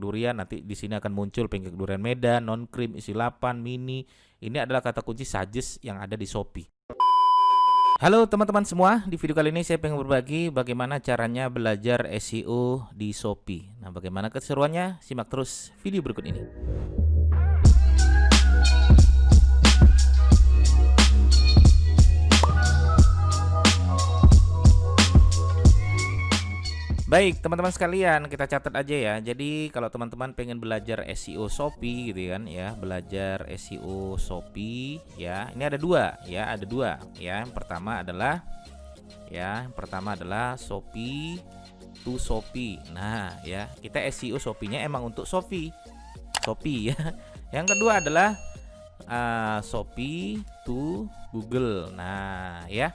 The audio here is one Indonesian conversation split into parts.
durian, nanti di sini akan muncul pancake durian Medan, non cream, isi 8, mini. Ini adalah kata kunci suggest yang ada di Shopee. Halo teman-teman semua, di video kali ini saya pengen berbagi bagaimana caranya belajar SEO di Shopee. Nah, bagaimana keseruannya? Simak terus video berikut ini. Baik, teman-teman sekalian, kita catat aja ya. Jadi kalau teman-teman pengen belajar SEO Shopee gitu kan ya, belajar SEO Shopee ya. Ini ada dua ya, ada dua ya. Yang pertama adalah Shopee to Shopee. Nah, ya, kita SEO Shopee-nya emang untuk Shopee ya. Yang kedua adalah Shopee to Google. Nah, ya.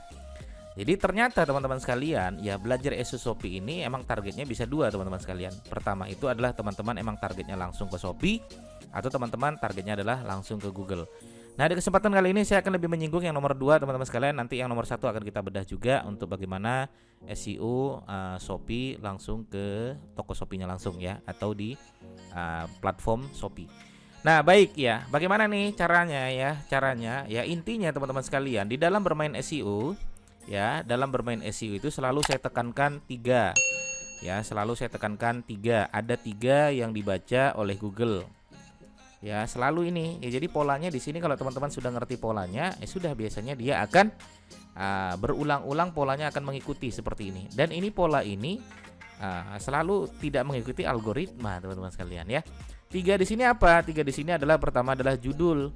Jadi ternyata teman-teman sekalian ya, belajar SEO Shopee ini emang targetnya bisa dua teman-teman sekalian. Pertama itu adalah teman-teman emang targetnya langsung ke Shopee, atau teman-teman targetnya adalah langsung ke Google. Nah, di kesempatan kali ini saya akan lebih menyinggung yang nomor 2 teman-teman sekalian. Nanti yang nomor 1 akan kita bedah juga untuk bagaimana SEO Shopee langsung ke toko Shopee-nya langsung ya, atau di platform Shopee. Nah, baik ya, bagaimana nih caranya ya intinya teman-teman sekalian, di dalam bermain SEO ya, dalam bermain SEO itu selalu saya tekankan 3 ya, ada 3 yang dibaca oleh Google ya, selalu ini ya. Jadi polanya di sini kalau teman-teman sudah ngerti polanya sudah, biasanya dia akan berulang-ulang, polanya akan mengikuti seperti ini. Dan ini pola ini selalu tidak mengikuti algoritma teman-teman sekalian ya. 3 di sini apa? 3 di sini adalah, pertama adalah judul.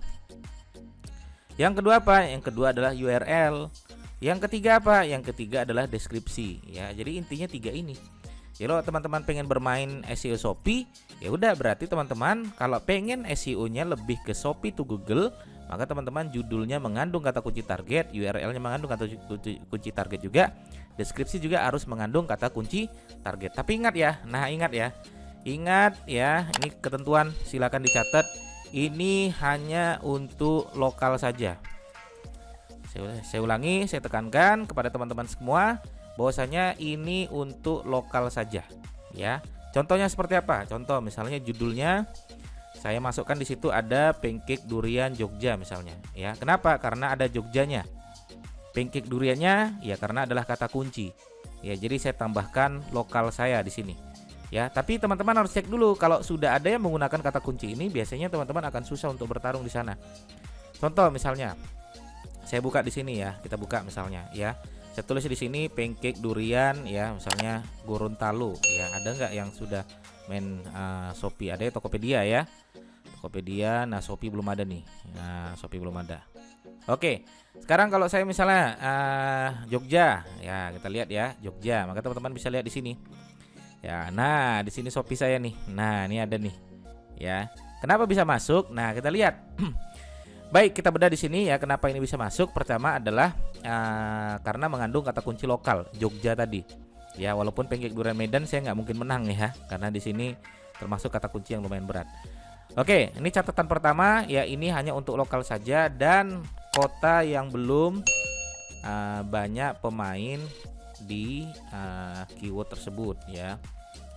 Yang kedua apa? Yang kedua adalah URL. Yang ketiga apa? Yang ketiga adalah deskripsi ya. Jadi intinya 3 ini. Kalau teman-teman pengen bermain SEO Shopee, ya udah, berarti teman-teman kalau pengen SEO-nya lebih ke Shopee to Google, maka teman-teman judulnya mengandung kata kunci target, URL-nya mengandung kata kunci target juga, deskripsi juga harus mengandung kata kunci target. Tapi ingat ya, ingat ya, ini ketentuan silakan dicatat. Ini hanya untuk lokal saja. Saya ulangi, saya tekankan kepada teman-teman semua bahwasanya ini untuk lokal saja ya. Contohnya seperti apa? Contoh misalnya judulnya saya masukkan di situ ada pancake durian Jogja misalnya ya. Kenapa? Karena ada Jogjanya. Pancake duriannya ya karena adalah kata kunci. Ya, jadi saya tambahkan lokal saya di sini. Ya, tapi teman-teman harus cek dulu, kalau sudah ada yang menggunakan kata kunci ini, biasanya teman-teman akan susah untuk bertarung di sana. Contoh misalnya saya buka di sini ya, kita buka misalnya ya. Saya tulis di sini pancake durian ya, misalnya Gorontalo ya. Ada nggak yang sudah main Shopee? Ada ya, Tokopedia ya. Tokopedia, nah Shopee belum ada nih. Nah, Shopee belum ada. Oke, sekarang kalau saya misalnya Jogja ya, kita lihat ya, Jogja. Maka teman-teman bisa lihat di sini. Ya, nah di sini Shopee saya nih. Nah, ini ada nih. Ya. Kenapa bisa masuk? Nah, kita lihat. Baik, kita bedah di sini ya, kenapa ini bisa masuk. Pertama adalah karena mengandung kata kunci lokal Jogja tadi. Ya, walaupun pancake durian Medan saya nggak mungkin menang ya, karena di sini termasuk kata kunci yang lumayan berat. Oke, ini catatan pertama ya, ini hanya untuk lokal saja dan kota yang belum banyak pemain di keyword tersebut ya,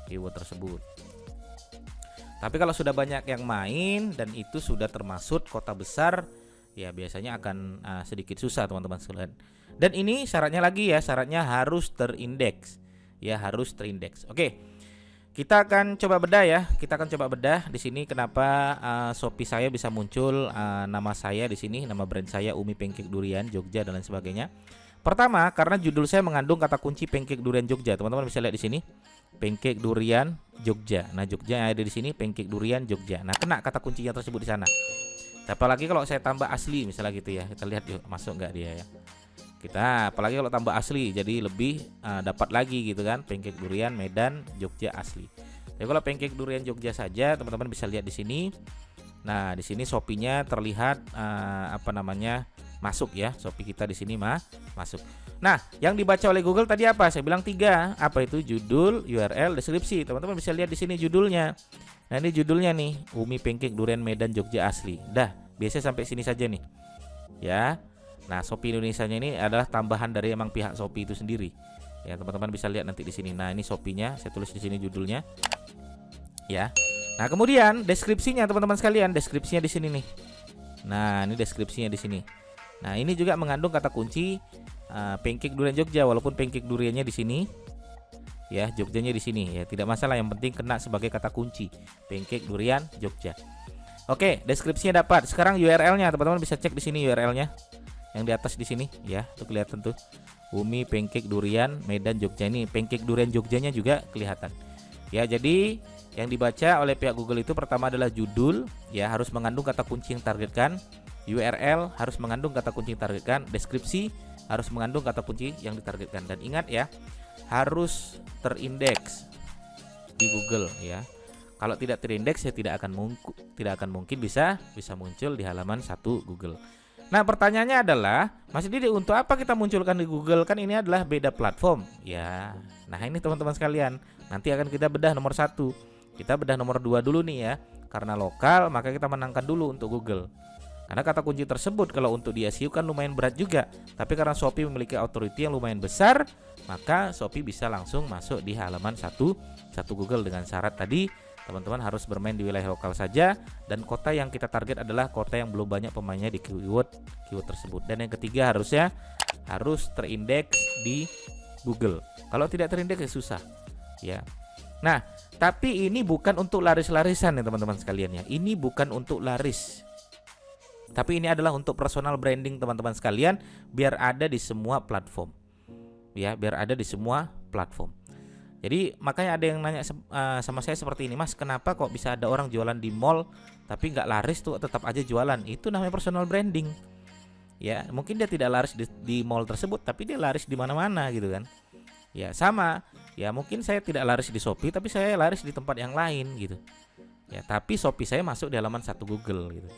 keyword tersebut. Tapi kalau sudah banyak yang main dan itu sudah termasuk kota besar, ya biasanya akan sedikit susah teman-teman sekalian. Dan ini syaratnya lagi ya, syaratnya harus terindeks. Ya, harus terindeks. Oke. Kita akan coba bedah ya. Kita akan coba bedah di sini kenapa Shopee saya bisa muncul nama saya di sini, nama brand saya Umi Pancake Durian Jogja dan lain sebagainya. Pertama, karena judul saya mengandung kata kunci pancake durian Jogja. Teman-teman bisa lihat di sini. Pancake durian Jogja. Nah, Jogja yang ada di sini pancake durian Jogja. Nah, kena kata kuncinya tersebut di sana. Apalagi kalau saya tambah asli misalnya gitu ya. Kita lihat yuk, masuk nggak dia ya. Kita apalagi kalau tambah asli, jadi lebih dapat lagi gitu kan. Pancake durian Medan Jogja asli. Jadi kalau pancake durian Jogja saja, teman-teman bisa lihat di sini. Nah, di sini Shopee-nya terlihat masuk ya. Shopee kita di sini masuk. Nah, yang dibaca oleh Google tadi apa? Saya bilang 3. Apa itu? Judul, URL, deskripsi. Teman-teman bisa lihat di sini judulnya. Nah, ini judulnya nih, Umi Pancake Durian Medan Jogja asli. Dah, biasanya sampai sini saja nih. Ya. Nah, Shopee Indonesia-nya ini adalah tambahan dari emang pihak Shopee itu sendiri. Ya, teman-teman bisa lihat nanti di sini. Nah, ini Shopee-nya, saya tulis di sini judulnya. Ya. Nah, kemudian deskripsinya teman-teman sekalian, deskripsinya di sini nih. Nah, ini deskripsinya di sini. Nah, ini juga mengandung kata kunci pancake durian Jogja, walaupun pancake duriannya di sini. Ya, Jogjanya di sini ya, tidak masalah, yang penting kena sebagai kata kunci pancake durian Jogja. Oke, deskripsinya dapat. Sekarang URL-nya teman-teman bisa cek di sini URL-nya. Yang di atas di sini ya, tuh kelihatan tuh. Umi pancake durian Medan Jogja, ini pancake durian Jogjanya juga kelihatan. Ya, jadi yang dibaca oleh pihak Google itu pertama adalah judul, ya harus mengandung kata kunci yang targetkan. URL harus mengandung kata kunci yang targetkan. Deskripsi harus mengandung kata kunci yang ditargetkan. Dan ingat ya, harus terindeks di Google ya. Kalau tidak terindeks ya tidak akan mungkin bisa muncul di halaman 1 Google. Nah, pertanyaannya adalah, Mas Didi, untuk apa kita munculkan di Google? Kan ini adalah beda platform ya. Nah, ini teman-teman sekalian, nanti akan kita bedah nomor 1. Kita bedah nomor 2 dulu nih ya. Karena lokal, maka kita menangkan dulu untuk Google. Karena kata kunci tersebut kalau untuk di SEO kan lumayan berat juga. Tapi karena Shopee memiliki authority yang lumayan besar, maka Shopee bisa langsung masuk di halaman 1 Google dengan syarat tadi teman-teman harus bermain di wilayah lokal saja, dan kota yang kita target adalah kota yang belum banyak pemainnya di keyword tersebut. Dan yang ketiga harus terindeks di Google. Kalau tidak terindeks ya susah ya. Nah, tapi ini bukan untuk laris-larisan ya teman-teman sekalian ya. Ini bukan untuk laris. Tapi ini adalah untuk personal branding teman-teman sekalian, biar ada di semua platform. Ya, biar ada di semua platform. Jadi makanya ada yang nanya sama saya seperti ini, Mas, kenapa kok bisa ada orang jualan di mall tapi nggak laris tuh tetap aja jualan? Itu namanya personal branding. Ya, mungkin dia tidak laris di mall tersebut, tapi dia laris di mana-mana gitu kan. Ya, sama. Ya, mungkin saya tidak laris di Shopee, tapi saya laris di tempat yang lain gitu. Ya, tapi Shopee saya masuk di halaman 1 Google gitu.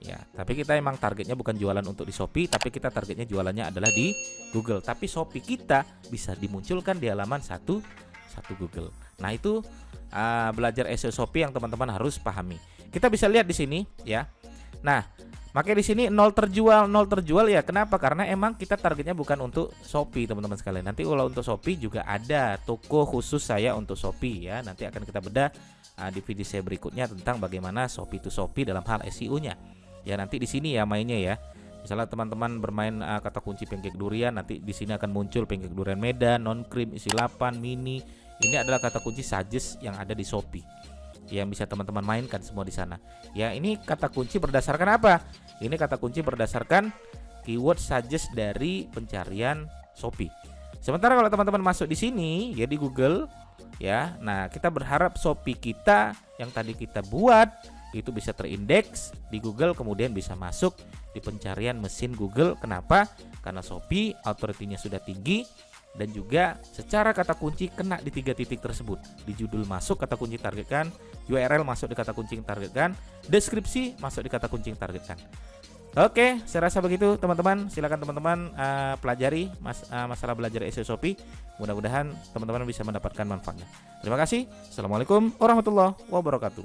Ya, tapi kita emang targetnya bukan jualan untuk di Shopee, tapi kita targetnya jualannya adalah di Google. Tapi Shopee kita bisa dimunculkan di halaman 1 Google. Nah, itu belajar SEO Shopee yang teman-teman harus pahami. Kita bisa lihat di sini ya. Nah, makanya di sini nol terjual ya. Kenapa? Karena emang kita targetnya bukan untuk Shopee, teman-teman sekalian. Nanti kalau untuk Shopee juga ada toko khusus saya untuk Shopee ya. Nanti akan kita bedah di video saya berikutnya tentang bagaimana Shopee to Shopee dalam hal SEO-nya. Ya, nanti di sini ya mainnya ya. Misalnya teman-teman bermain kata kunci pancake durian, nanti di sini akan muncul pancake durian Medan, non cream, isi 8, mini. Ini adalah kata kunci suggest yang ada di Shopee. Yang bisa teman-teman mainkan semua di sana. Ya, ini kata kunci berdasarkan apa? Ini kata kunci berdasarkan keyword suggest dari pencarian Shopee. Sementara kalau teman-teman masuk di sini ya di Google ya. Nah, kita berharap Shopee kita yang tadi kita buat itu bisa terindeks di Google, kemudian bisa masuk di pencarian mesin Google. Kenapa? Karena Shopee authority-nya sudah tinggi, dan juga secara kata kunci kena di 3 titik tersebut. Di judul masuk kata kunci targetkan, URL masuk di kata kunci yang targetkan, deskripsi masuk di kata kunci yang targetkan. Oke, saya rasa begitu teman-teman. Silakan teman-teman pelajari masalah belajar SEO Shopee. Mudah-mudahan teman-teman bisa mendapatkan manfaatnya. Terima kasih. Assalamualaikum warahmatullahi wabarakatuh.